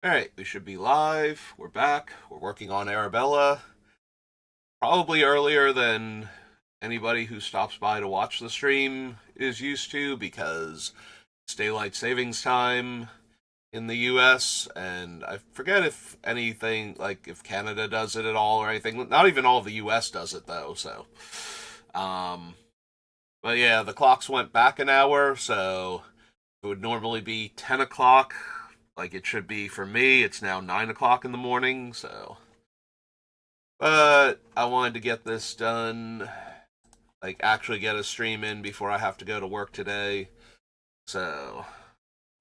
Alright, we should be live. We're back. We're working on Arabella. Probably earlier than anybody who stops by to watch the stream is used to because it's daylight savings time in the US, and I forget if anything, like if Canada does it at all or anything. Not even all of the US does it though, so. Um, but yeah, the clocks went back an hour, so it would normally be 10 o'clock like it should be for me. It's now 9 o'clock in the morning, so. But I wanted to get this done, like actually get a stream in before I have to go to work today. So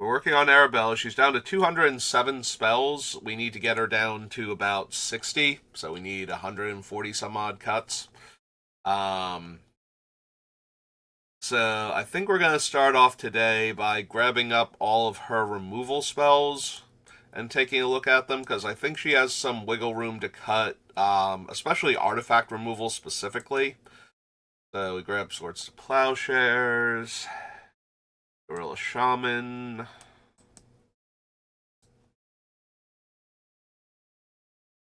we're working on Arabella. She's down to 207 spells. We need to get her down to about 60, so we need 140 some odd cuts. Um, so I think we're going to start off today by grabbing up all of her removal spells and taking a look at them, because I think she has some wiggle room to cut, especially artifact removal specifically. So we grab Swords to Plowshares, Gorilla Shaman,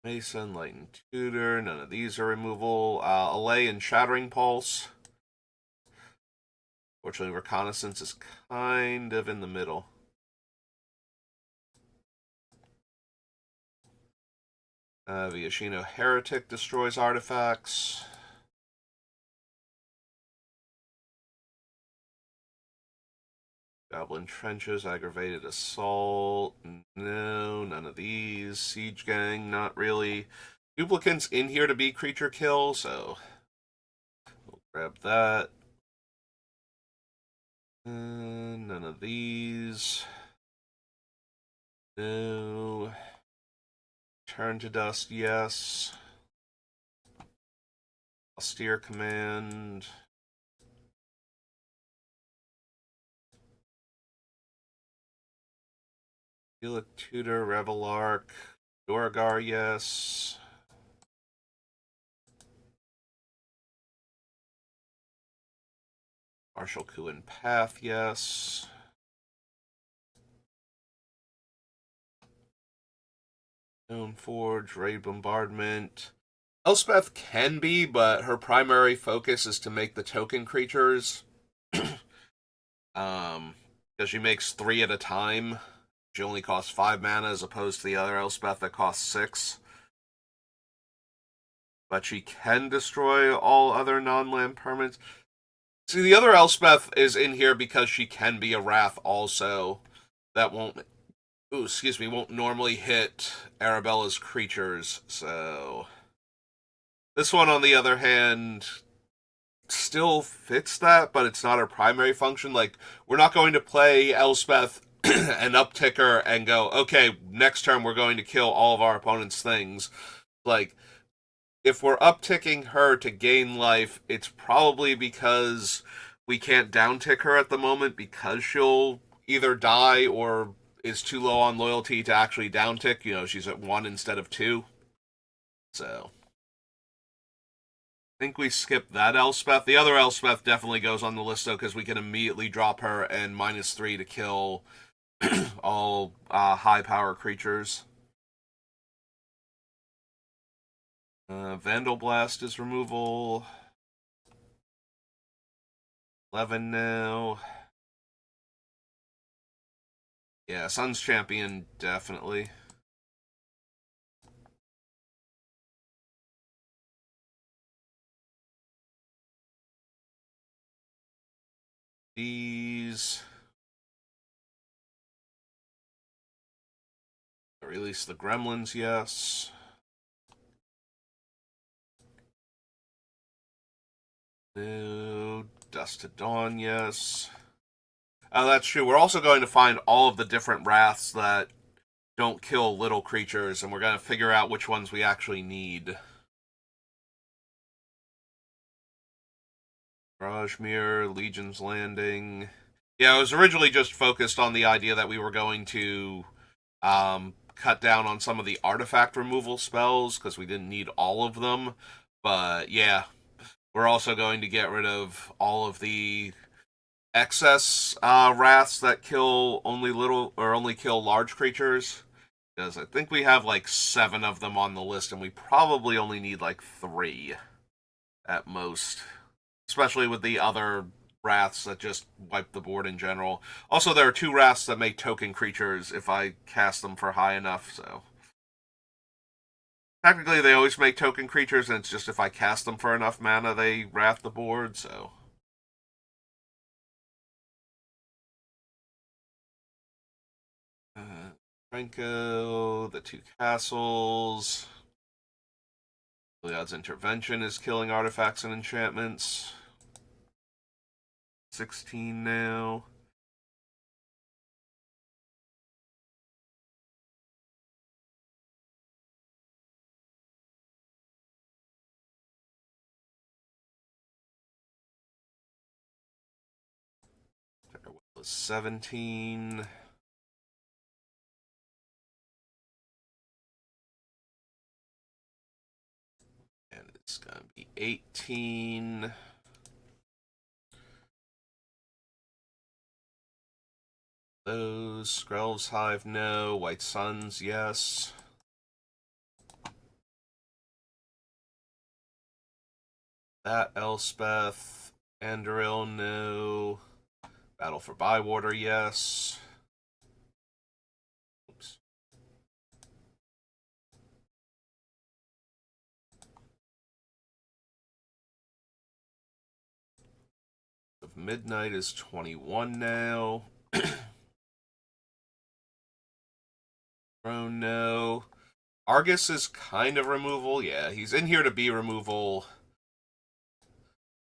Mason, Light and Tutor. None of these are removal. Allay and Shattering Pulse. Fortunately, Reconnaissance is kind of in the middle. Viashino Heretic destroys artifacts. Goblin Trenches, Aggravated Assault. No, none of these. Siege Gang, not really. Duplicant's in here to be creature kill, so we'll grab that. None of these. No. Turn to Dust, yes. Austere Command. Helix Tutor, Revelark. Doragar, yes. Martial Coup and Path, yes. Stoneforge, Raid Bombardment. Elspeth can be, but her primary focus is to make the token creatures. Because she makes 3 at a time. She only costs 5 mana as opposed to the other Elspeth that costs 6. But she can destroy all other non-land permanents. See, the other Elspeth is in here because she can be a Wrath also. That won't won't normally hit Arabella's creatures, so. This one, on the other hand, still fits that, but it's not her primary function. Like, we're not going to play Elspeth and uptick her and go, okay, next turn we're going to kill all of our opponent's things. Like, if we're upticking her to gain life, it's probably because we can't downtick her at the moment because she'll either die or is too low on loyalty to actually downtick. You know, she's at 1 instead of 2. So I think we skipped that Elspeth. The other Elspeth definitely goes on the list, though, because we can immediately drop her and -3 to kill all high power creatures. Vandal Blast is removal. 11 now. Yeah, Sun's Champion, definitely. These. Release the Gremlins, yes. No. Dust to Dawn, yes. That's true. We're also going to find all of the different wraths that don't kill little creatures, and we're going to figure out which ones we actually need. Mirage Mirror, Legion's Landing. Yeah, I was originally just focused on the idea that we were going to cut down on some of the artifact removal spells because we didn't need all of them. But yeah, we're also going to get rid of all of the excess wraths that kill only little or only kill large creatures. Because I think we have like 7 of them on the list, and we probably only need like 3 at most. Especially with the other wraths that just wipe the board in general. Also, there are 2 wraths that make token creatures if I cast them for high enough, so. Technically, they always make token creatures, and it's just if I cast them for enough mana, they wrath the board, so. Franco, the 2 castles. Iliad's intervention is killing artifacts and enchantments. 16 now. Farewell is 17. And it's going to be 18. Those. Skrell's Hive, no. White Suns, yes. That Elspeth. Andoril, no. Battle for Bywater, yes. Oops. Of Midnight is 21 now. Throne, no. Argus is kind of removal. Yeah, he's in here to be removal.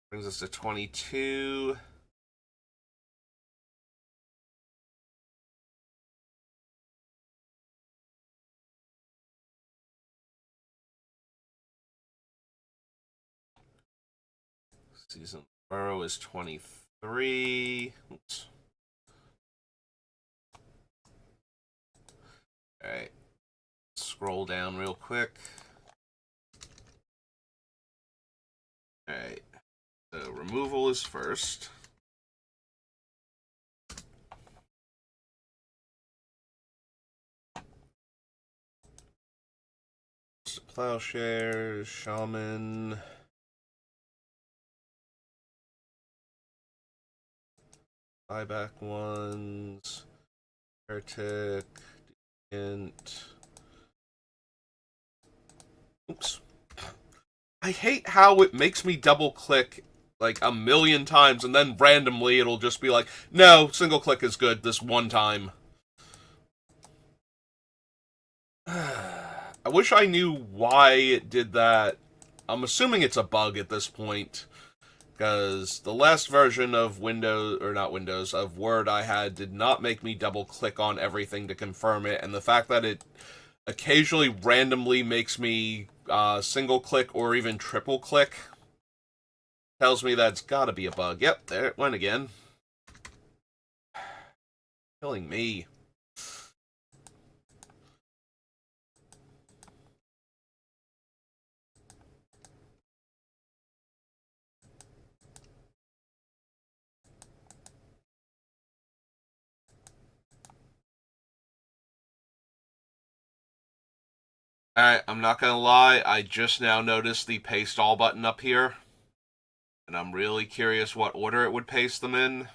Brings us to 22. Season Burrow is 23. Oops. Alright. Scroll down real quick. Alright. So removal is first. Plowshare, Shaman. Buyback ones. Heretic. Int. Oops. I hate how it makes me double click like a million times and then randomly it'll just be like, no, single click is good this one time. I wish I knew why it did that. I'm assuming it's a bug at this point. Because the last version of Windows, or not Windows, of Word I had did not make me double click on everything to confirm it. And the fact that it occasionally randomly makes me single click or even triple click tells me that's gotta be a bug. Yep, there it went again. Killing me. Alright, I'm not gonna lie, I just now noticed the paste all button up here. And I'm really curious what order it would paste them in.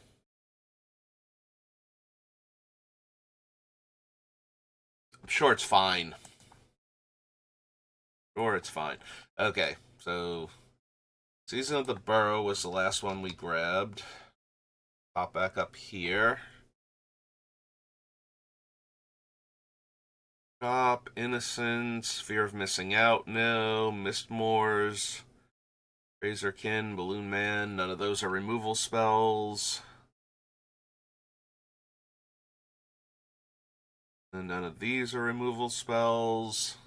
I'm sure it's fine. Sure, it's fine. Okay, so Season of the Burrow was the last one we grabbed. Pop back up here. Shop, Innocence, Fear of Missing Out, no. Mistmoors, Razorkin, Balloon Man, none of those are removal spells. And none of these are removal spells.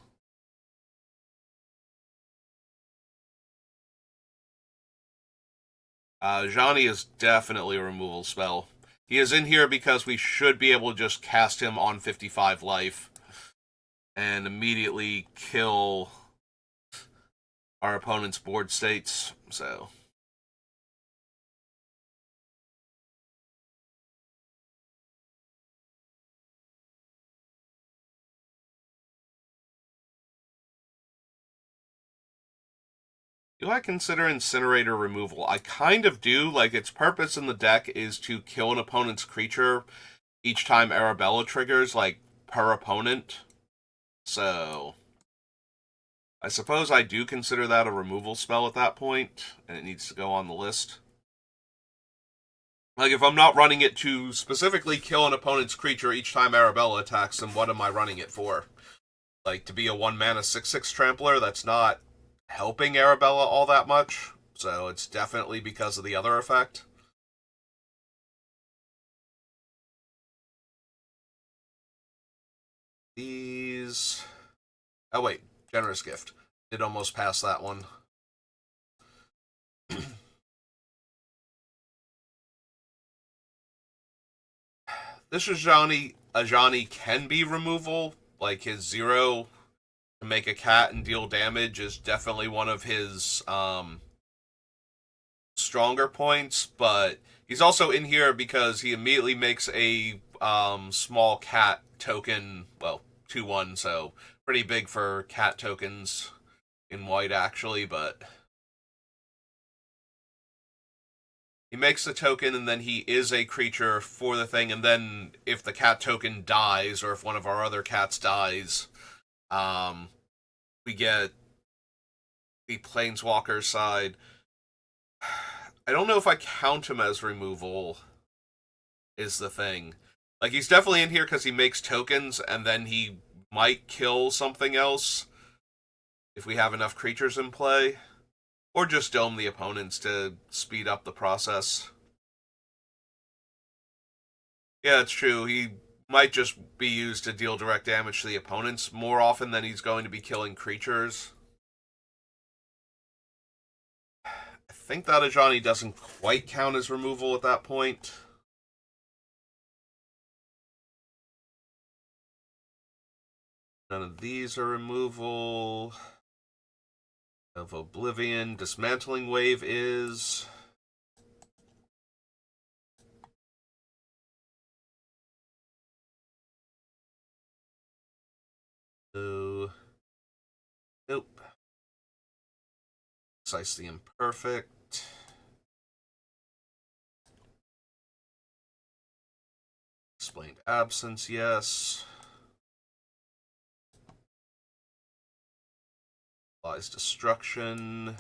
Johnny is definitely a removal spell. He is in here because we should be able to just cast him on 55 life and immediately kill our opponent's board states, so. Do I consider Incinerator removal? I kind of do. Like, its purpose in the deck is to kill an opponent's creature each time Arabella triggers, like, per opponent. So, I suppose I do consider that a removal spell at that point, and it needs to go on the list. Like, if I'm not running it to specifically kill an opponent's creature each time Arabella attacks, then what am I running it for? Like, to be a 1-mana 6/6 trampler, that's not helping Arabella all that much. So it's definitely because of the other effect. These... Oh, wait. Generous Gift. Did almost pass that one. This Ajani can be removal. Like, his 0 to make a cat and deal damage is definitely one of his stronger points, but he's also in here because he immediately makes a small cat token, well, 2/1, so pretty big for cat tokens in white, actually, but he makes the token and then he is a creature for the thing, and then if the cat token dies, or if one of our other cats dies, we get the Planeswalker side. I don't know if I count him as removal, is the thing. Like, he's definitely in here because he makes tokens, and then he might kill something else if we have enough creatures in play. Or just dome the opponents to speed up the process. Yeah, it's true. He might just be used to deal direct damage to the opponents more often than he's going to be killing creatures. I think that Ajani doesn't quite count as removal at that point. None of these are removal. Of Oblivion. Dismantling Wave is... Oh. Nope. Precisely Imperfect. Explained Absence, yes. Applies Destruction.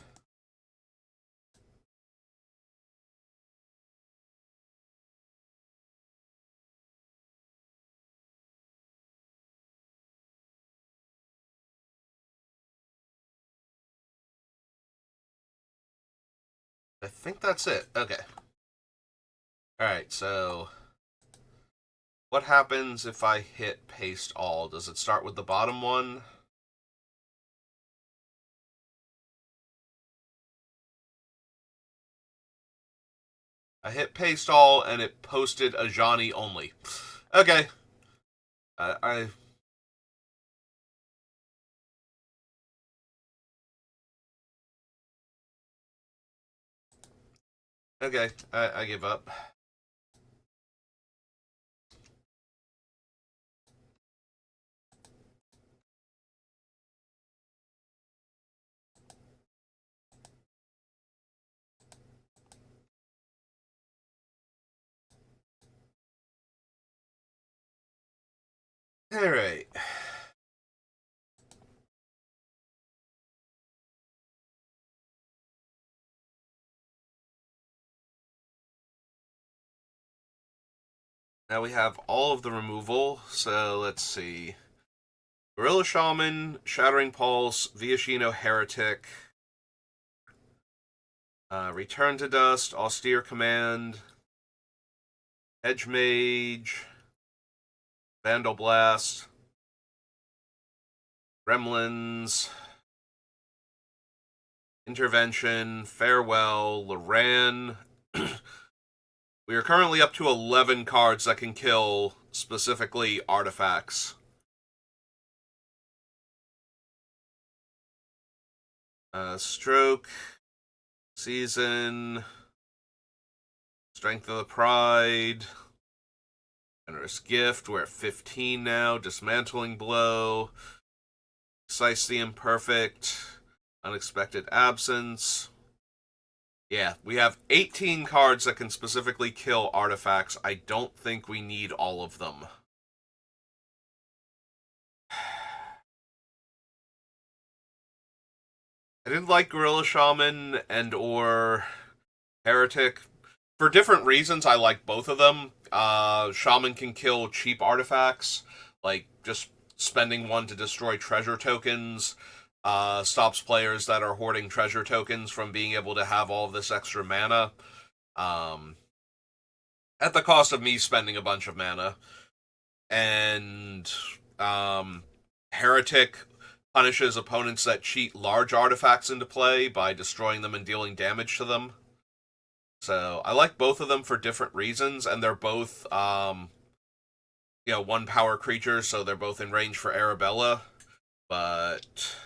I think that's it. Okay. Alright, so... what happens if I hit Paste All? Does it start with the bottom one? I hit Paste All, and it posted Ajani only. Okay. I... Okay, I give up. Alright. Now we have all of the removal, so let's see. Gorilla Shaman, Shattering Pulse, Viashino Heretic, Return to Dust, Austere Command, Edge Mage, Vandal Blast, Gremlins, Intervention, Farewell, Loran. We are currently up to 11 cards that can kill specifically artifacts. Stroke, Season, Strength of the Pride, Generous Gift, we're at 15 now, Dismantling Blow, Precisely Imperfect, Unexpected Absence. Yeah, we have 18 cards that can specifically kill artifacts. I don't think we need all of them. I did like Gorilla Shaman and or Heretic. For different reasons, I like both of them. Shaman can kill cheap artifacts, like just spending one to destroy treasure tokens. Stops players that are hoarding treasure tokens from being able to have all of this extra mana. Um, at the cost of me spending a bunch of mana. And um, Heretic punishes opponents that cheat large artifacts into play by destroying them and dealing damage to them. So I like both of them for different reasons, and they're both, one power creatures, so they're both in range for Arabella. But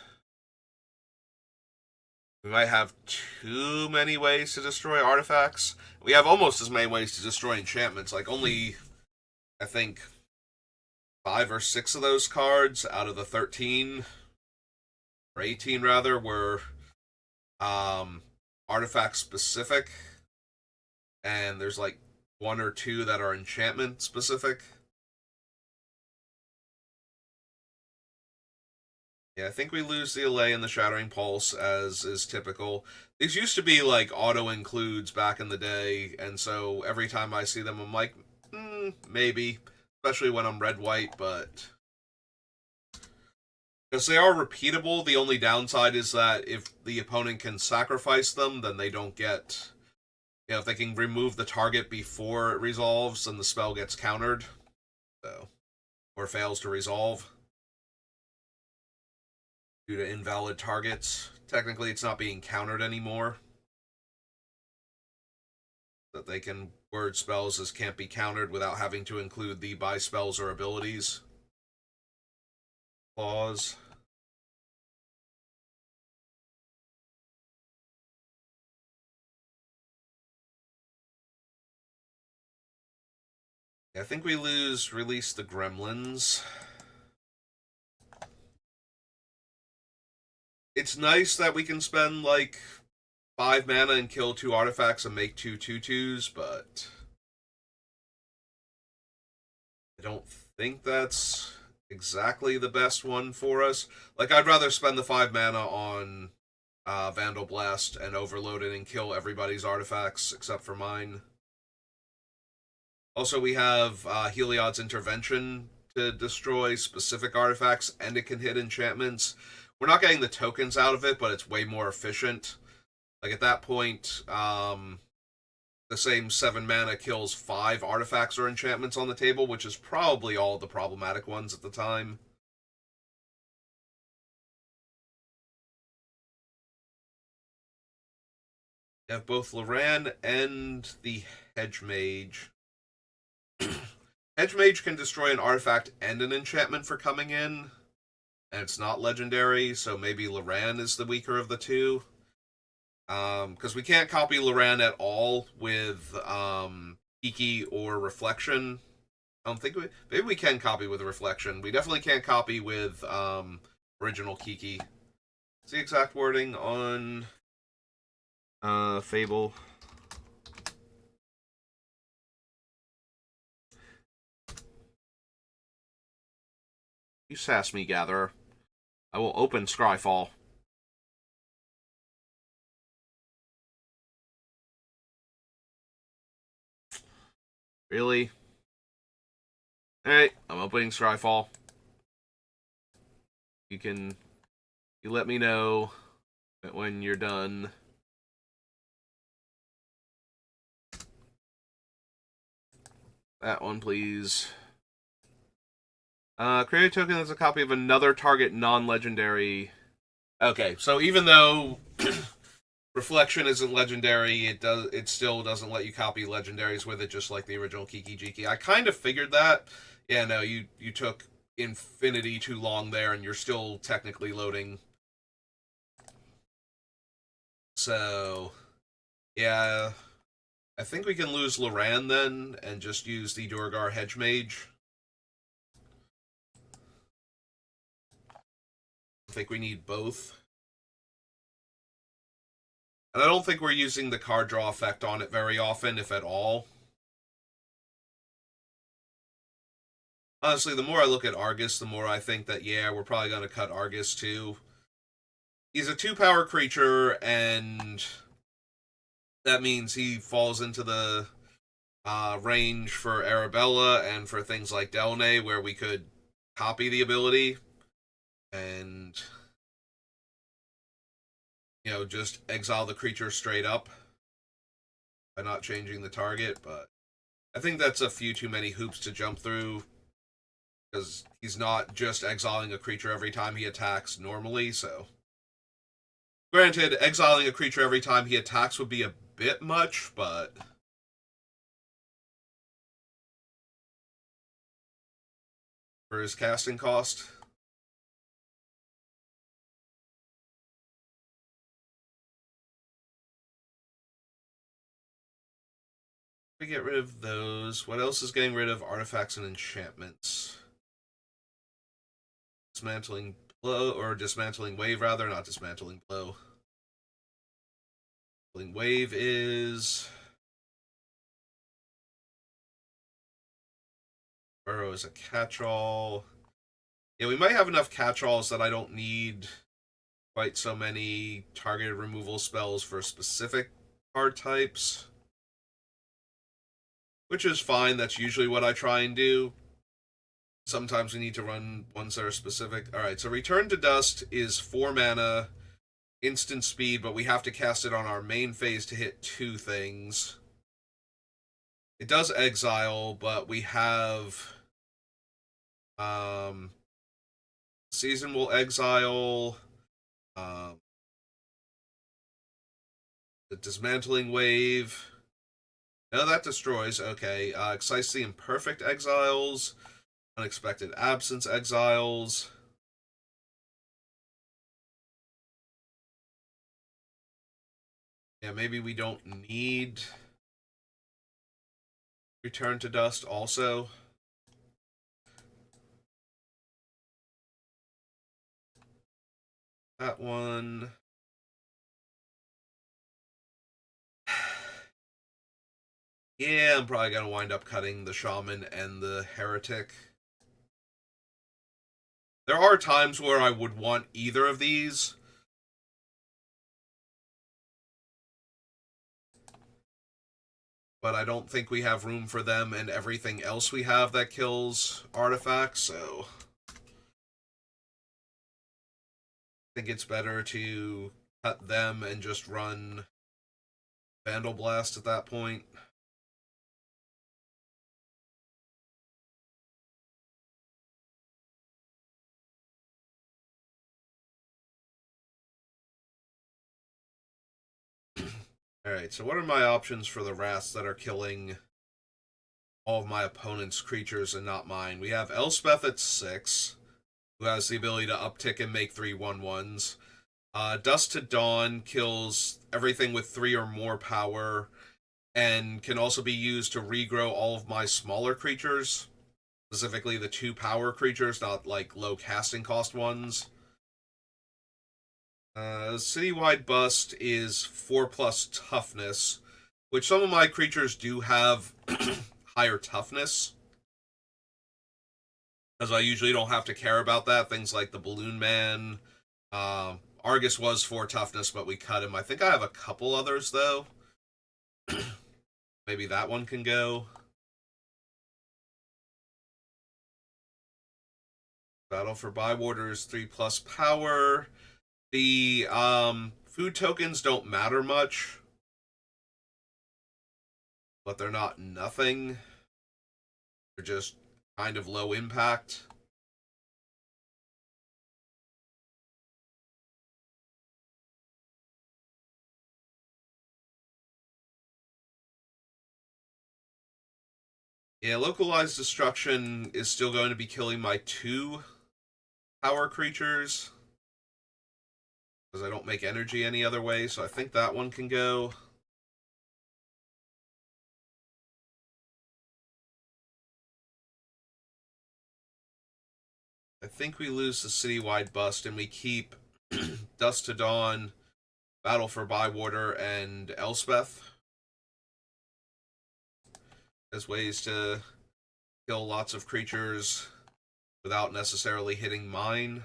we might have too many ways to destroy artifacts. We have almost as many ways to destroy enchantments. Like only, I think, 5 or 6 of those cards out of the 13 or 18 rather were artifact specific, and there's like 1 or 2 that are enchantment specific. Yeah, I think we lose the Allay and the Shattering Pulse, as is typical. These used to be like auto includes back in the day, and so every time I see them, I'm like, maybe, especially when I'm red white, but because they are repeatable, the only downside is that if the opponent can sacrifice them, then they don't get. If they can remove the target before it resolves, then the spell gets countered, so or fails to resolve due to invalid targets. Technically, it's not being countered anymore. That they can word spells as can't be countered without having to include the by spells or abilities clause. Yeah, I think we release the gremlins. It's nice that we can spend like 5 mana and kill 2 artifacts and make 2/2/2s, but I don't think that's exactly the best one for us. Like, I'd rather spend the 5 mana on Vandal Blast and overload it and kill everybody's artifacts except for mine. Also, we have Heliod's Intervention to destroy specific artifacts, and it can hit enchantments. We're not getting the tokens out of it, but it's way more efficient. Like, at that point, the same 7 mana kills 5 artifacts or enchantments on the table, which is probably all the problematic ones at the time. You have both Loran and the Hedge Mage. Hedge Mage can destroy an artifact and an enchantment for coming in, and it's not legendary, so maybe Loran is the weaker of the two. Because we can't copy Loran at all with Kiki or Reflection. I don't think maybe we can copy with Reflection. We definitely can't copy with original Kiki. What's the exact wording on Fable? You sass me, Gatherer. I will open Scryfall. Really? Alright, I'm opening Scryfall. You let me know when you're done. That one, please. Create a token that's a copy of another target non-legendary. Okay, so even though Reflection isn't legendary, it still doesn't let you copy legendaries with it, just like the original Kiki Jiki. I kind of figured that. Yeah, no, you took infinity too long there, and you're still technically loading. So, yeah, I think we can lose Loran then, and just use the Durgar Hedge Mage. I think we need both. And I don't think we're using the card draw effect on it very often, if at all. Honestly, the more I look at Argus, the more I think that, yeah, we're probably going to cut Argus too. He's a 2-power creature, and that means he falls into the range for Arabella and for things like Delne, where we could copy the ability and, just exile the creature straight up by not changing the target. But I think that's a few too many hoops to jump through, because he's not just exiling a creature every time he attacks normally, so. Granted, exiling a creature every time he attacks would be a bit much, but for his casting cost. We get rid of those. What else is getting rid of? Artifacts and enchantments. Dismantling blow, or dismantling wave rather, not dismantling blow. Dismantling wave is Burrow is a catch-all. Yeah, we might have enough catch-alls that I don't need quite so many targeted removal spells for specific card types. Which is fine, that's usually what I try and do. Sometimes we need to run ones that are specific. Alright, so Return to Dust is 4 mana, instant speed, but we have to cast it on our main phase to hit 2 things. It does exile, but we have Season will exile, the Dismantling Wave. No, that destroys. Okay. Excise the Imperfect exiles, Unexpected Absence exiles. Yeah, maybe we don't need Return to Dust also. That one. Yeah, I'm probably going to wind up cutting the Shaman and the Heretic. There are times where I would want either of these. But I don't think we have room for them and everything else we have that kills artifacts, so I think it's better to cut them and just run Vandal Blast at that point. Alright, so what are my options for the Wraths that are killing all of my opponent's creatures and not mine? We have Elspeth at 6, who has the ability to uptick and make 3/1/1s. Dust to Dawn kills everything with 3 or more power, and can also be used to regrow all of my smaller creatures, specifically the 2 power creatures, not like low casting cost ones. Citywide Bust is 4+ toughness, which some of my creatures do have higher toughness, because I usually don't have to care about that. Things like the Balloon Man. Argus was 4 toughness, but we cut him. I think I have a couple others, though. Maybe that one can go. Battle for Bywarders, 3+ power. The food tokens don't matter much, but they're not nothing. They're just kind of low impact. Yeah, Localized Destruction is still going to be killing my 2 power creatures, because I don't make energy any other way, so I think that one can go. I think we lose the Citywide Bust and we keep Dust to Dawn Battle for Bywater and Elspeth as ways to kill lots of creatures without necessarily hitting mine.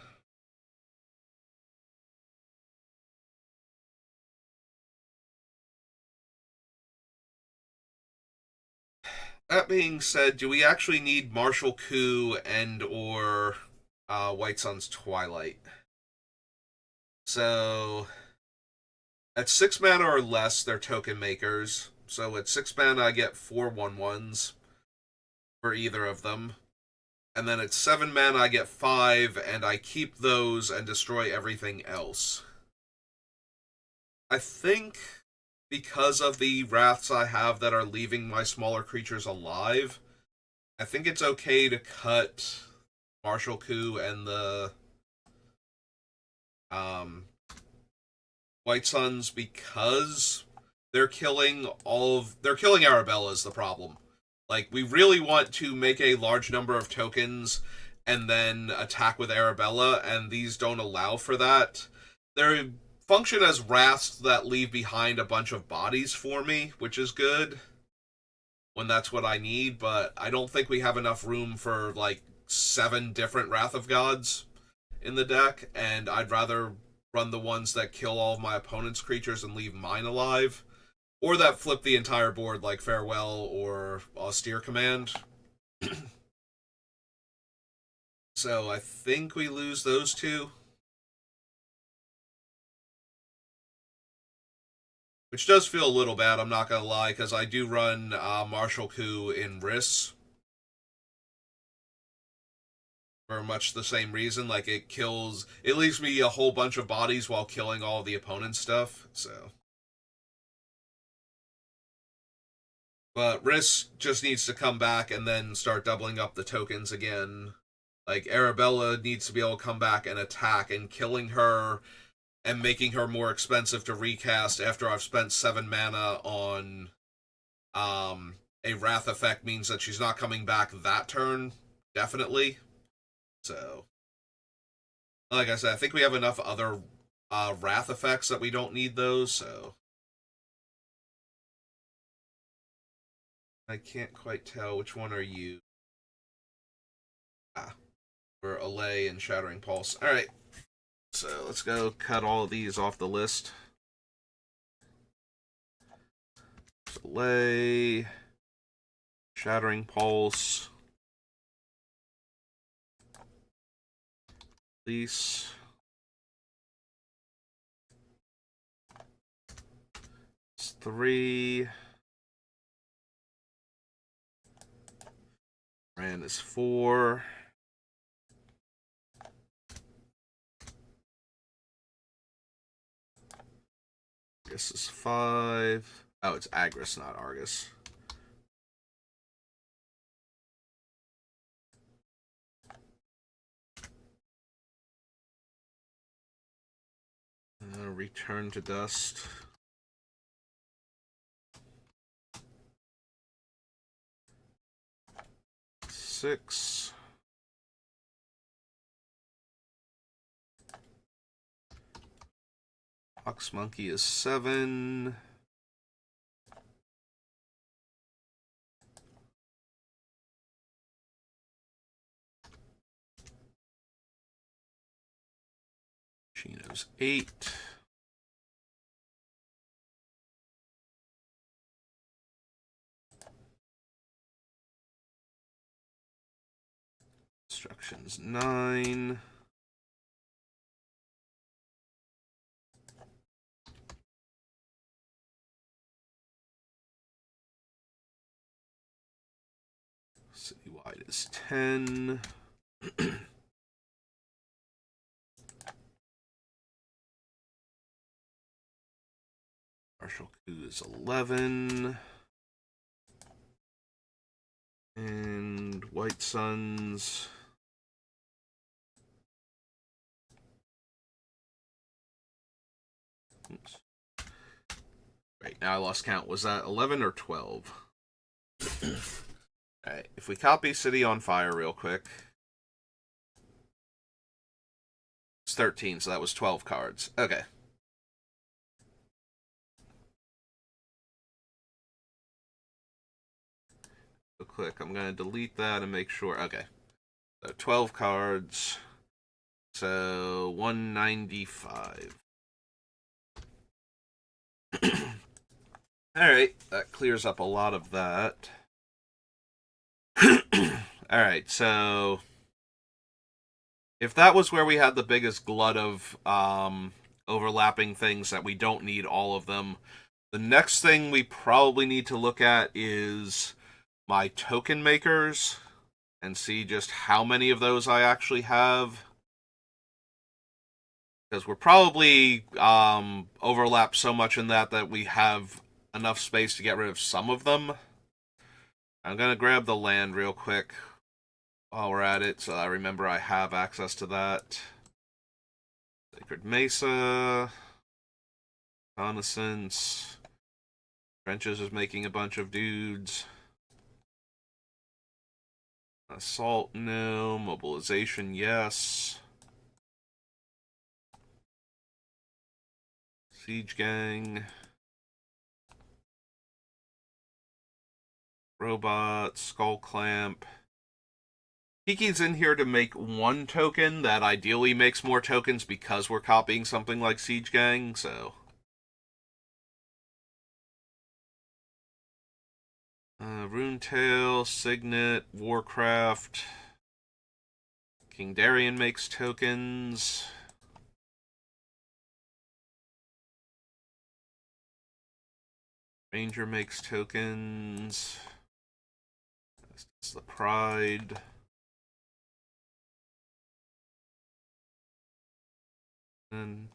That being said, do we actually need Martial Coup and or White Sun's Twilight? So at 6 mana or less, they're token makers. So at 6 mana, I get 4 1/1s for either of them. And then at 7 mana, I get 5, and I keep those and destroy everything else. I think because of the wraths I have that are leaving my smaller creatures alive, I think it's okay to cut Martial Coup and the White Suns because they're killing Arabella is the problem. Like, we really want to make a large number of tokens and then attack with Arabella, and these don't allow for that. They function as wraths that leave behind a bunch of bodies for me, which is good when that's what I need, but I don't think we have enough room for, like, 7 different Wrath of Gods in the deck, and I'd rather run the ones that kill all of my opponent's creatures and leave mine alive, or that flip the entire board like Farewell or Austere Command. So I think we lose those two. Which does feel a little bad, I'm not going to lie, because I do run Martial Coup in Riss. For much the same reason. Like, it leaves me a whole bunch of bodies while killing all of the opponent's stuff, so. But Riss just needs to come back and then start doubling up the tokens again. Like, Arabella needs to be able to come back and attack, and killing her and making her more expensive to recast after I've spent 7 mana on a Wrath effect means that she's not coming back that turn, definitely. So, like I said, I think we have enough other Wrath effects that we don't need those, so. I can't quite tell which one are you. For Allay and Shattering Pulse. Alright, so let's go cut all of these off the list. Allay, Shattering Pulse, Release, it's 3. Ran is 4. This is 5. Oh, it's Agris, not Argus. Return to Dust. Six. Ox Monkey is 7. Chino's 8. Instructions 9. Citywide is 10. Martial Coup is 11. And White Suns. Oops. Right, now I lost count. Was that 11 or 12? Alright, if we copy City on Fire real quick. It's 13, so that was 12 cards. Okay. quick. I'm going to delete that and make sure. Okay. So 12 cards. So 195. Alright, that clears up a lot of that. Alright, so if that was where we had the biggest glut of overlapping things that we don't need all of them, the next thing we probably need to look at is my token makers and see just how many of those I actually have. Because we're probably overlap so much in that we have enough space to get rid of some of them. I'm going to grab the land real quick while we're at it, so I remember I have access to that. Sacred Mesa. Reconnaissance. Trenches is making a bunch of dudes. Assault, no. Mobilization, yes. Siege Gang. Robot, Skull Clamp. Kiki's in here to make one token that ideally makes more tokens because we're copying something like Siege Gang, so... Runetail, Signet, Warcraft. King Darien makes tokens. Ranger makes tokens. That's the Pride. And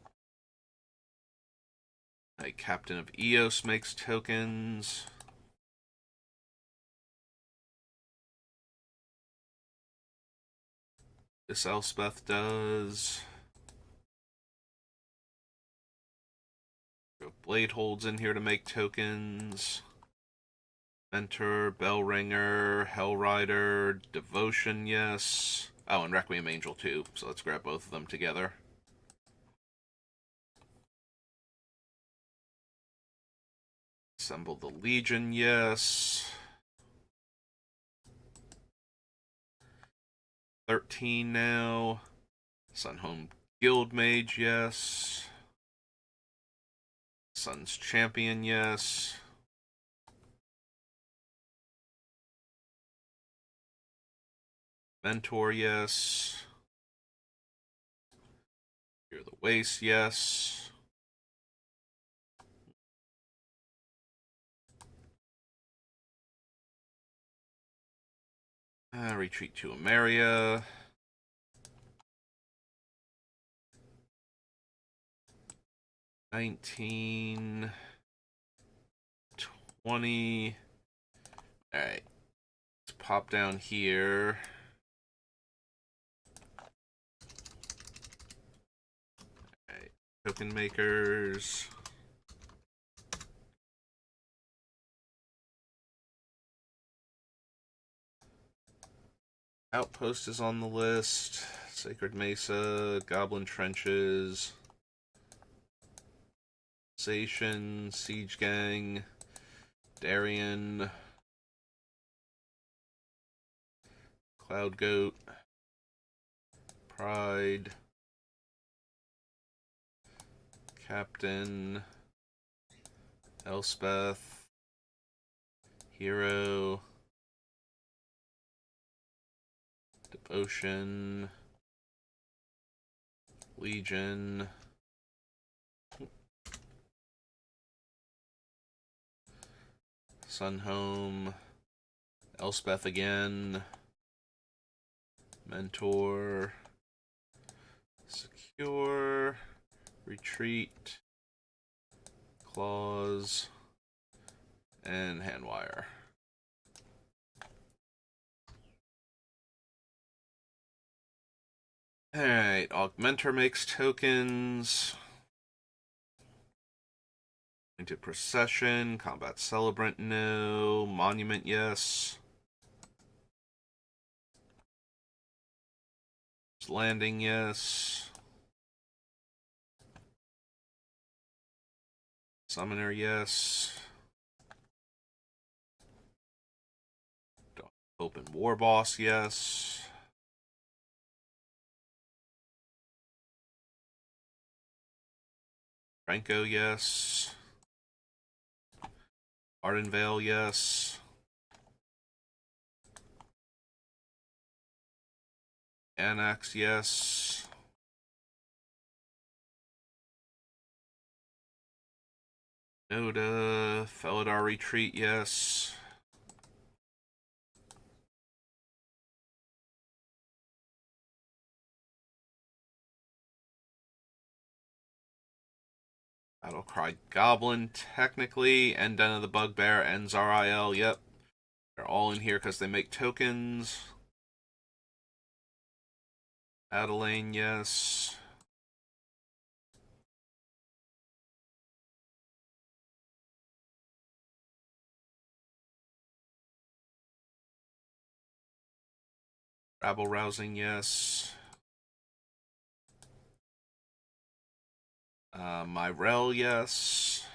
a Captain of Eos makes tokens. This Elspeth does. Blade holds in here to make tokens. Mentor, Bellringer, Hellrider, Devotion, yes. Oh, and Requiem Angel too. So let's grab both of them together. Assemble the Legion, yes. 13 now. Sunhome Guild Mage, yes. Sun's Champion, yes. Mentor, yes. Fear the Waste, yes. Retreat to Ameria. $19, $20. Alright. Let's pop down here. Alright. Token makers. Outpost is on the list. Sacred Mesa, Goblin Trenches, Station, Siege Gang, Darien, Cloud Goat, Pride, Captain, Elspeth, Hero, Devotion, Legion, Sunhome, Elspeth again, Mentor, Secure, Retreat, Claws, and Handwire. Alright, Augmenter makes tokens. Into Procession, Combat Celebrant, no. Monument, yes. Landing, yes. Summoner, yes. Open War Boss, yes. Franco, yes. Ardenvale, yes. Annex, yes. Noda, Felidar Retreat, yes. Battlecry Goblin, technically, and Den of the Bugbear and Zariel, yep. They're all in here because they make tokens. Adelaine, yes. Rabble Rousing, yes. Myrel, yes.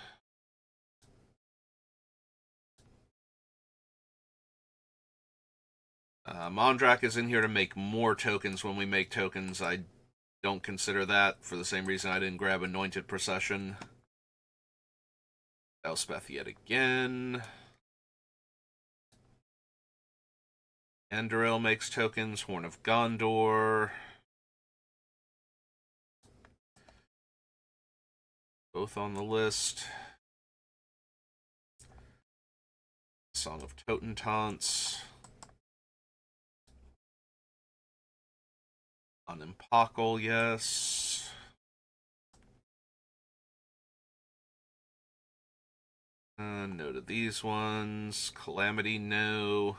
Mondrak is in here to make more tokens when we make tokens. I don't consider that for the same reason I didn't grab Anointed Procession. Elspeth yet again. Andoril makes tokens. Horn of Gondor. Both on the list. Song of Totentanz. Unimpakal, yes. No to these ones. Calamity, no.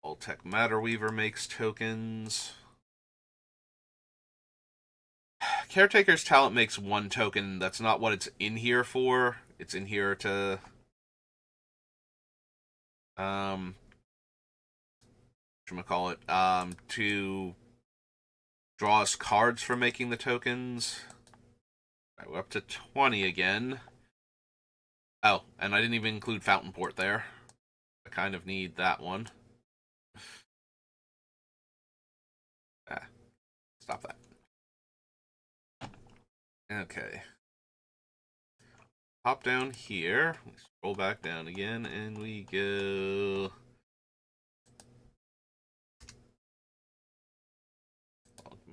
Alltech Matterweaver makes tokens. Caretaker's Talent makes one token. That's not what it's in here for. It's in here to to draw us cards for making the tokens. All right, we're up to 20 again. Oh, and I didn't even include Fountain Port there. I kind of need that one. Ah, stop that. Okay. Hop down here. We scroll back down again, and we go...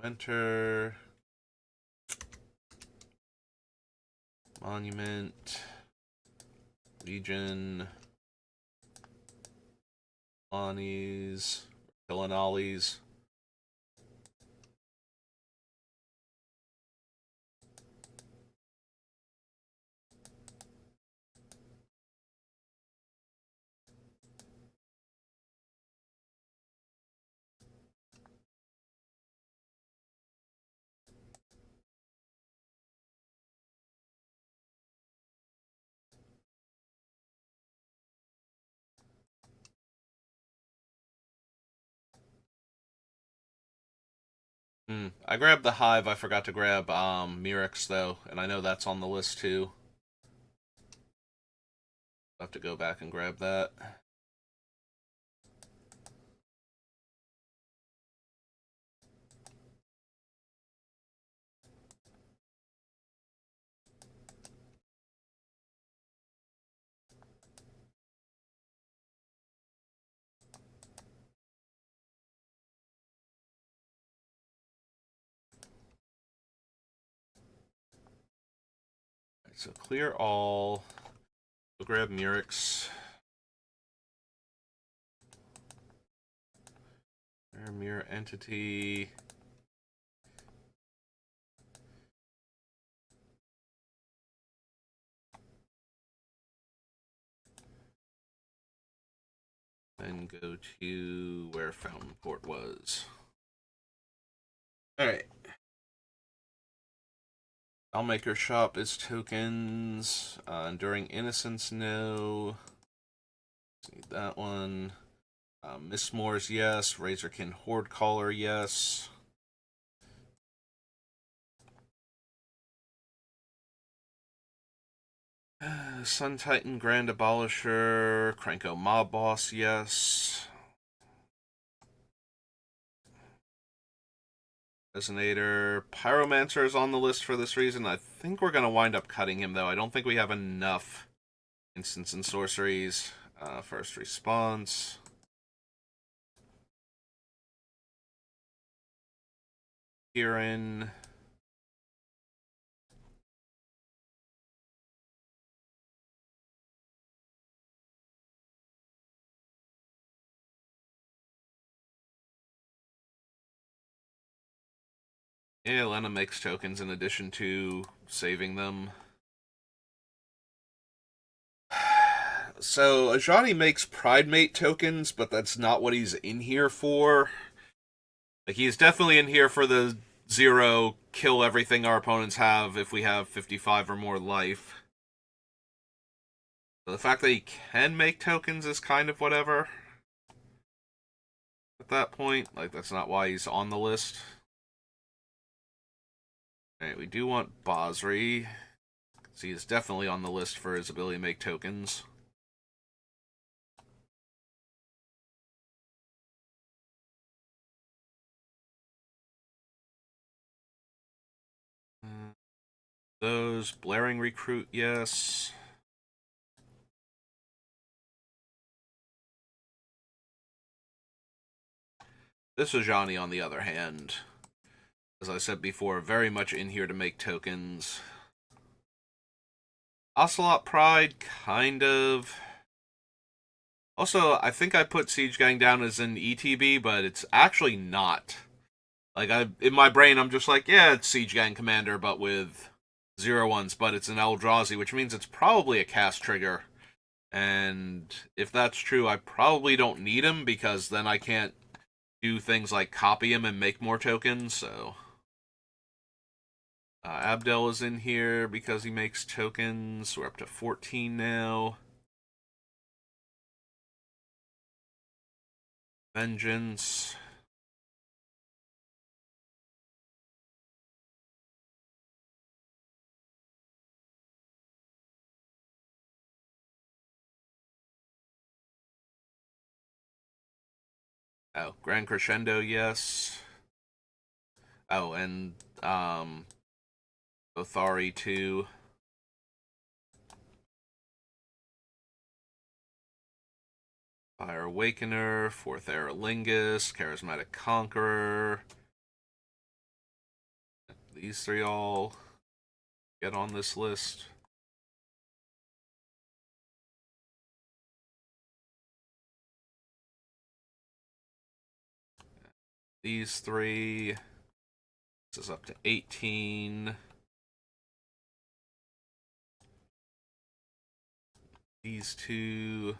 Augmenter. Monument. Legion. Lonnies. Pillanollies. I grabbed the Hive. I forgot to grab Mirix, though, and I know that's on the list, too. I'll have to go back and grab that. Alright, so clear all. Go grab Mirix. Mirror entity. Then go to where Fountain Port was. Alright. Almaker Shop is tokens. Enduring Innocence, no. Need that one. Mistmore's, yes. Razorkin Horde Caller, yes. Sun Titan, Grand Abolisher, Krenko Mob Boss, yes. Resonator. Pyromancer is on the list for this reason. I think we're going to wind up cutting him, though. I don't think we have enough instants and sorceries. First response. Kieran. Yeah, Lena makes tokens in addition to saving them. So, Ajani makes Pridemate tokens, but that's not what he's in here for. Like, he's definitely in here for the 0, kill everything our opponents have if we have 55 or more life. So the fact that he can make tokens is kind of whatever. At that point, like, that's not why he's on the list. Alright, we do want Basri. So he is definitely on the list for his ability to make tokens. Those. Blaring Recruit, yes. This Ajani, on the other hand, as I said before, very much in here to make tokens. Ocelot Pride, kind of. Also, I think I put Siege Gang down as an ETB, but it's actually not. Like, in my brain, I'm just like, yeah, it's Siege Gang Commander, but with 0/1s, but it's an Eldrazi, which means it's probably a cast trigger. And if that's true, I probably don't need him, because then I can't do things like copy him and make more tokens, so... Abdel is in here because he makes tokens. We're up to 14 now. Vengeance. Oh, Grand Crescendo, yes. Oh, and Othari too. Fire Awakener, Fourth Aerolingus, Charismatic Conqueror. These three all get on this list. These three. This is up to 18. These two.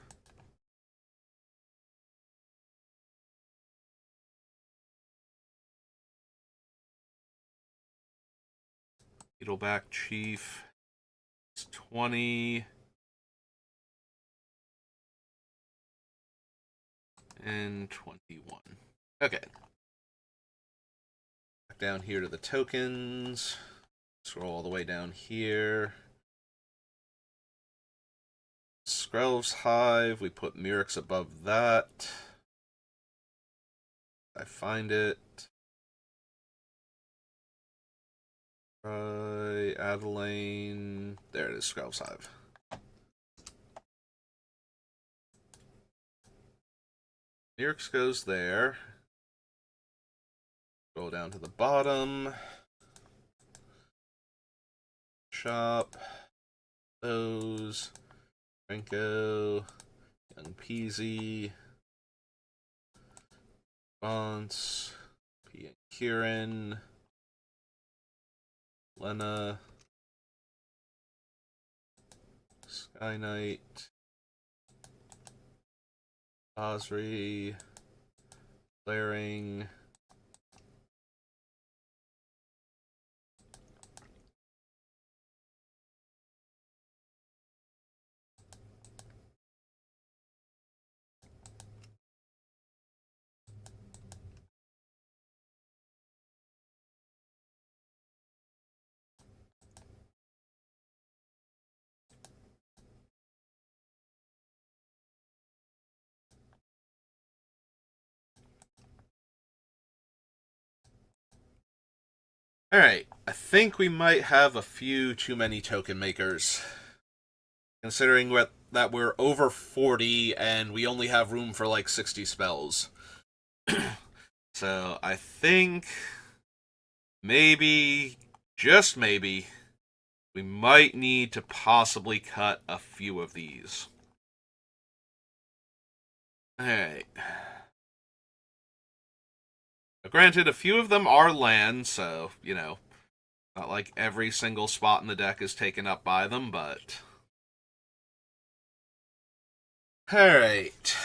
Needleback Chief. It's 20. And 21. Okay. Back down here to the tokens. Scroll all the way down here. Skrelv's Hive. We put Mirix above that. I find it. Adelaine. There it is, Skrelv's Hive. Mirix goes there. Go down to the bottom. Shop. Those. Renko. Young Peasy. Bonce. P and Kieran. Lena. Sky Knight. Osri. Blaring. Alright, I think we might have a few too many token makers. Considering that we're over 40 and we only have room for like 60 spells. So I think maybe, just maybe, we might need to possibly cut a few of these. Alright. Granted, a few of them are land, so, not like every single spot in the deck is taken up by them, but... Alright.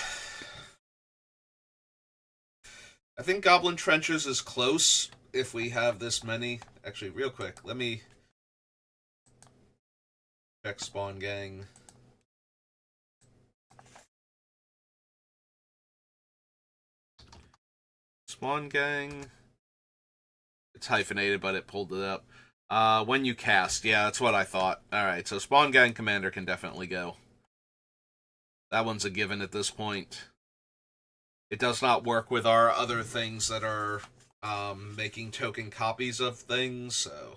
I think Goblin Trenches is close if we have this many. Actually, real quick, let me check Spawn Gang. Spawn Gang. It's hyphenated, but it pulled it up. When you cast. Yeah, that's what I thought. Alright, so Spawn Gang Commander can definitely go. That one's a given at this point. It does not work with our other things that are making token copies of things, so...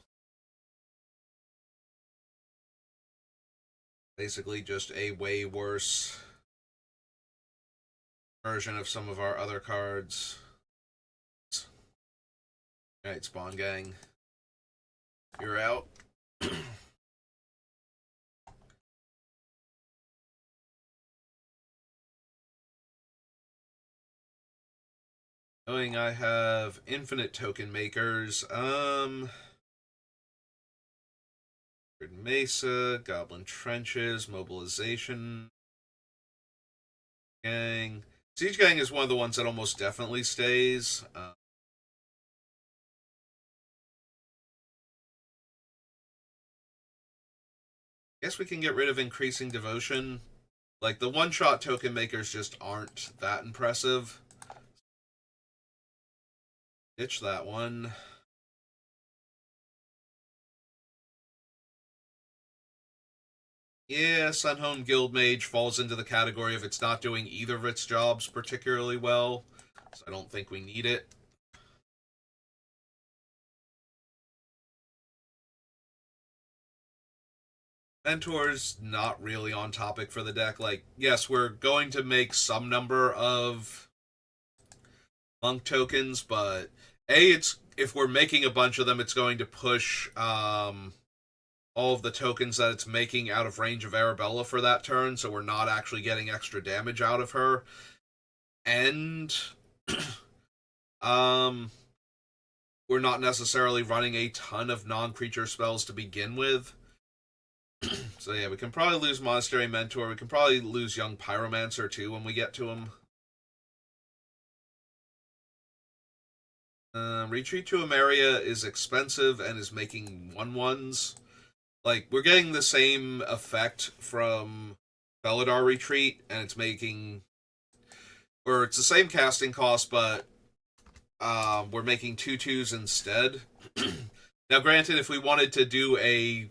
Basically just a way worse version of some of our other cards. Alright, Spawn Gang. You're out. Knowing I have infinite token makers, Mesa, Goblin Trenches, Mobilization Gang. Siege Gang is one of the ones that almost definitely stays. Guess we can get rid of Increasing Devotion. Like, the one-shot token makers just aren't that impressive. Ditch that one. Yeah, Sunhome Guildmage falls into the category of it's not doing either of its jobs particularly well, so I don't think we need it. Mentor's not really on topic for the deck. Like, yes, we're going to make some number of monk tokens, but it's if we're making a bunch of them, it's going to push all of the tokens that it's making out of range of Arabella for that turn, so we're not actually getting extra damage out of her. And we're not necessarily running a ton of non-creature spells to begin with. So yeah, we can probably lose Monastery Mentor. We can probably lose Young Pyromancer too when we get to him. Retreat to Emeria is expensive and is making 1/1s. Like, we're getting the same effect from Felidar Retreat, and it's making... Or it's the same casting cost, but we're making 2/2s instead. Now, granted, if we wanted to do a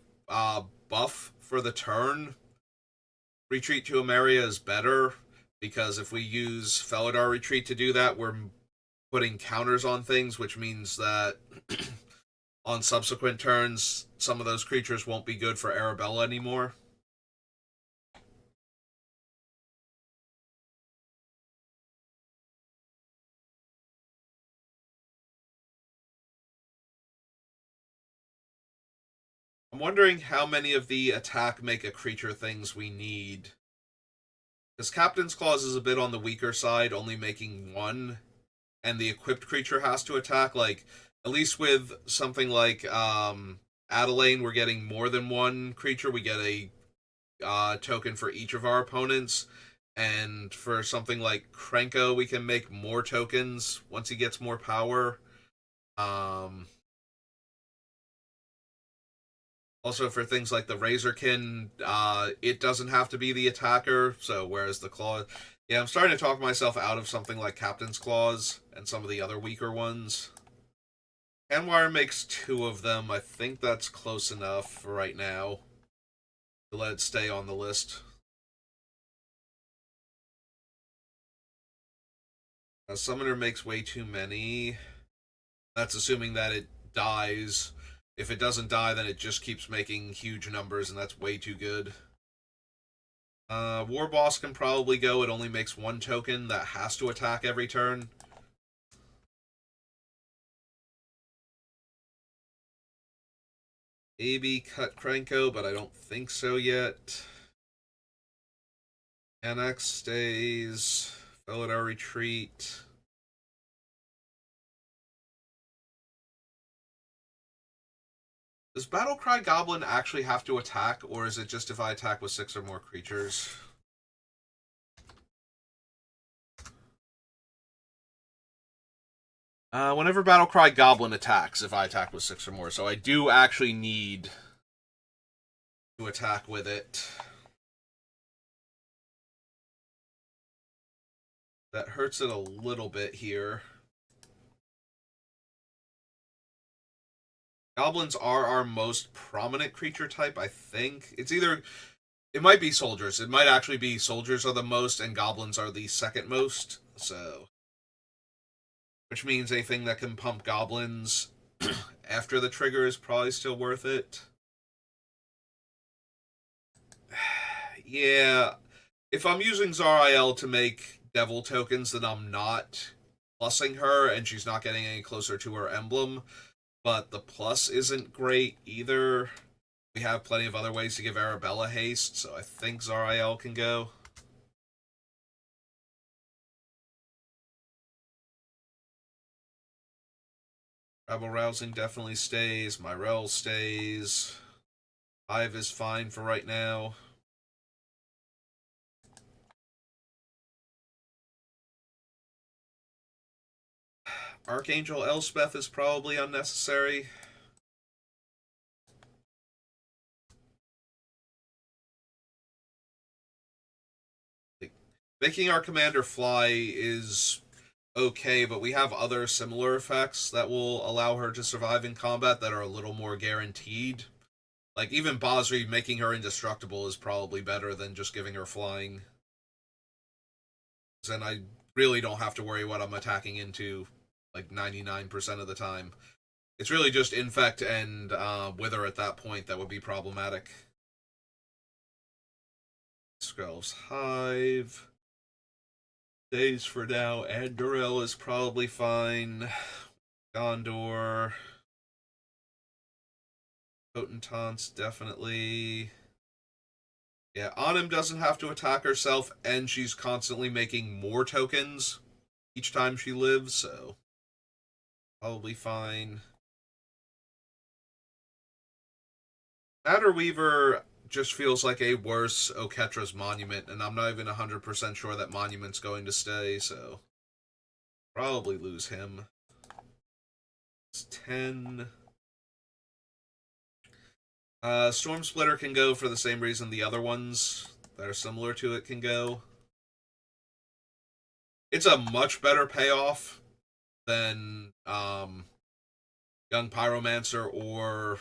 buff for the turn, Retreat to Emeria is better, because if we use Felidar Retreat to do that, we're putting counters on things, which means that on subsequent turns, some of those creatures won't be good for Arabella anymore. I'm wondering how many of the attack make a creature things we need. Because Captain's Clause is a bit on the weaker side, only making 1, and the equipped creature has to attack. Like, at least with something like Adelaine, we're getting more than 1 creature. We get a token for each of our opponents. And for something like Krenko, we can make more tokens once he gets more power. Also, for things like the Razorkin, it doesn't have to be the attacker. So, whereas the Claw... Yeah, I'm starting to talk myself out of something like Captain's Claws and some of the other weaker ones. Handwire makes 2 of them. I think that's close enough for right now to let it stay on the list. Summoner makes way too many. That's assuming that it dies. If it doesn't die, then it just keeps making huge numbers, and that's way too good. War Boss can probably go. It only makes one token that has to attack every turn. Maybe cut Krenko, but I don't think so yet. Annex stays. Felidar retreat. Does Battlecry Goblin actually have to attack, or is it just if I attack with 6 or more creatures? Whenever Battlecry Goblin attacks, if I attack with 6 or more. So I do actually need to attack with it. That hurts it a little bit here. Goblins are our most prominent creature type, I think. It's either... It might be soldiers. It might actually be soldiers are the most, and goblins are the second most. So... Which means anything that can pump goblins after the trigger is probably still worth it. Yeah. If I'm using Zariel to make devil tokens, then I'm not plussing her, and she's not getting any closer to her emblem. But the plus isn't great either. We have plenty of other ways to give Arabella haste, so I think Zariel can go. Rabble Rousing definitely stays. Myrel stays. Hive is fine for right now. Archangel Elspeth is probably unnecessary. Making our commander fly is okay, but we have other similar effects that will allow her to survive in combat that are a little more guaranteed. Like, even Basri making her indestructible is probably better than just giving her flying. Then I really don't have to worry what I'm attacking into, like, 99% of the time. It's really just Infect and Wither at that point that would be problematic. Skrell's Hive. Days for now. Andorel is probably fine. Gondor. Potentaunts, definitely. Yeah, Anim doesn't have to attack herself, and she's constantly making more tokens each time she lives, so probably fine. Matter Weaver just feels like a worse Oketra's Monument, and I'm not even 100% sure that Monument's going to stay, so probably lose him. It's 10. Storm Splitter can go for the same reason the other ones that are similar to it can go. It's a much better payoff than Young Pyromancer or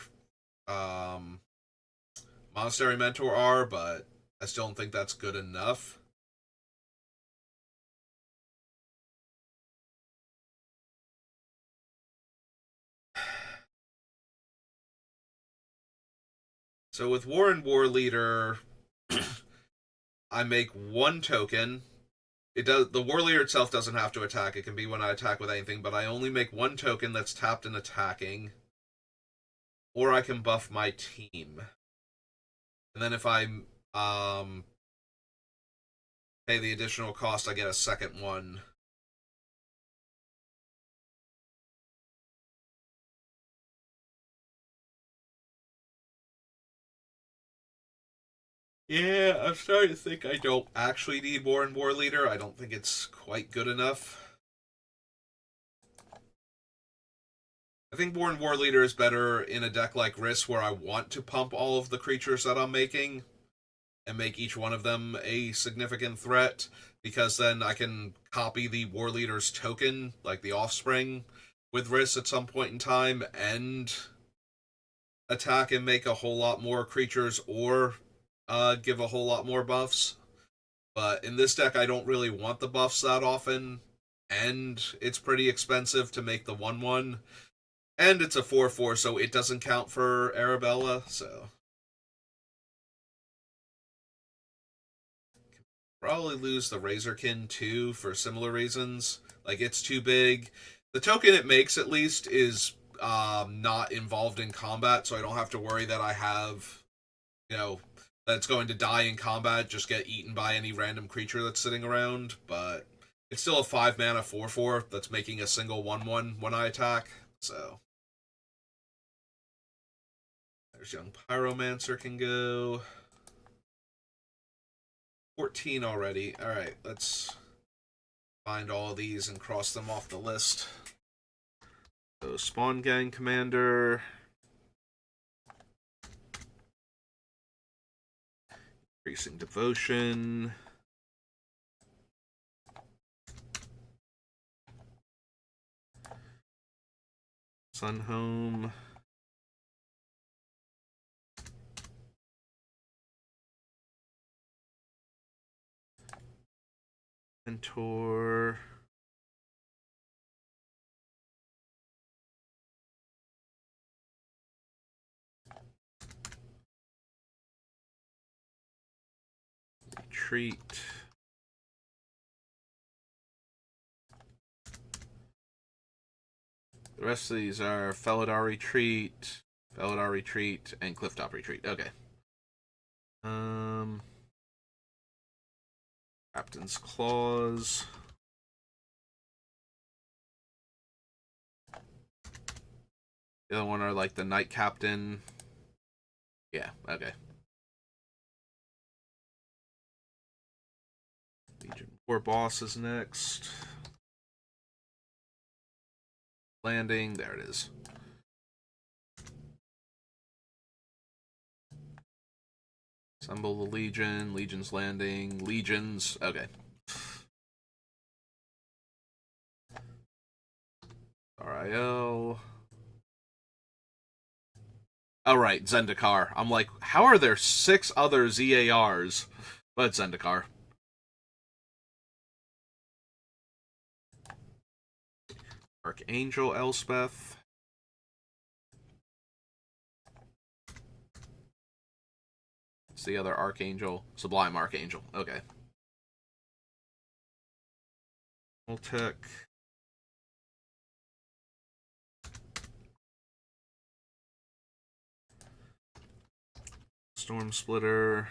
Monastery Mentor are, but I still don't think that's good enough. So with War and War Leader, I make one token. It does. The War Leader itself doesn't have to attack. It can be when I attack with anything, but I only make one token that's tapped and attacking. Or I can buff my team. And then if I pay the additional cost, I get a second one. Yeah, I'm starting to think I don't actually need War and War Leader. I don't think it's quite good enough. I think War and War Leader is better in a deck like Riss where I want to pump all of the creatures that I'm making and make each one of them a significant threat, because then I can copy the War Leader's token, like the Offspring, with Riss at some point in time and attack and make a whole lot more creatures or give a whole lot more buffs. But in this deck, I don't really want the buffs that often, and it's pretty expensive to make the 1/1. And it's a 4/4, so it doesn't count for Arabella, so. Probably lose the Razorkin too for similar reasons. Like, it's too big. The token it makes, at least, is not involved in combat, so I don't have to worry that I have, that it's going to die in combat, just get eaten by any random creature that's sitting around. But it's still a 5 mana 4/4 that's making a single 1/1 when I attack, so. There's Young Pyromancer can go. 14 already. Alright, let's find all of these and cross them off the list. So, Spawn Gang Commander. Increasing Devotion. Sunhome. Mentor. Retreat. The rest of these are Felidar Retreat, and Clifftop Retreat. Okay. Captain's Claws. The other one are like the Knight Captain. Yeah, okay. Legion War Boss is next. Landing, there it is. Assemble the Legion, Legion's Landing, Legions, okay. RIL. Oh, right, Zendikar. I'm like, how are there 6 other ZARs? But it's Zendikar. Archangel Elspeth. It's the other Archangel. Sublime Archangel. Okay. Voltec. Storm Splitter.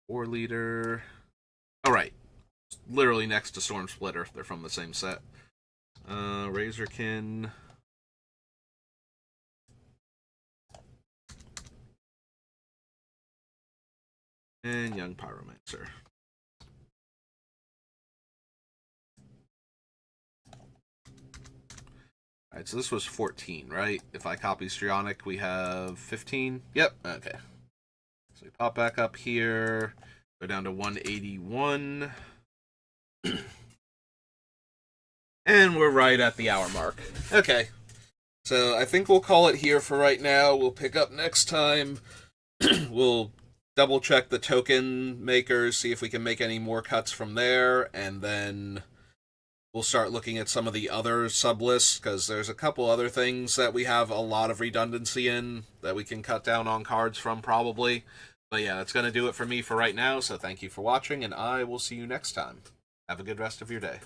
War Leader. Alright. Literally next to Storm Splitter. They're from the same set. Razorkin. And Young Pyromancer. Alright, so this was 14, right? If I copy Strionic, we have 15. Yep, okay. So we pop back up here, go down to 181. And we're right at the hour mark. Okay. So I think we'll call it here for right now. We'll pick up next time. We'll double check the token makers, see if we can make any more cuts from there, and then we'll start looking at some of the other sub-lists, because there's a couple other things that we have a lot of redundancy in that we can cut down on cards from, probably. But yeah, that's going to do it for me for right now, so thank you for watching, and I will see you next time. Have a good rest of your day.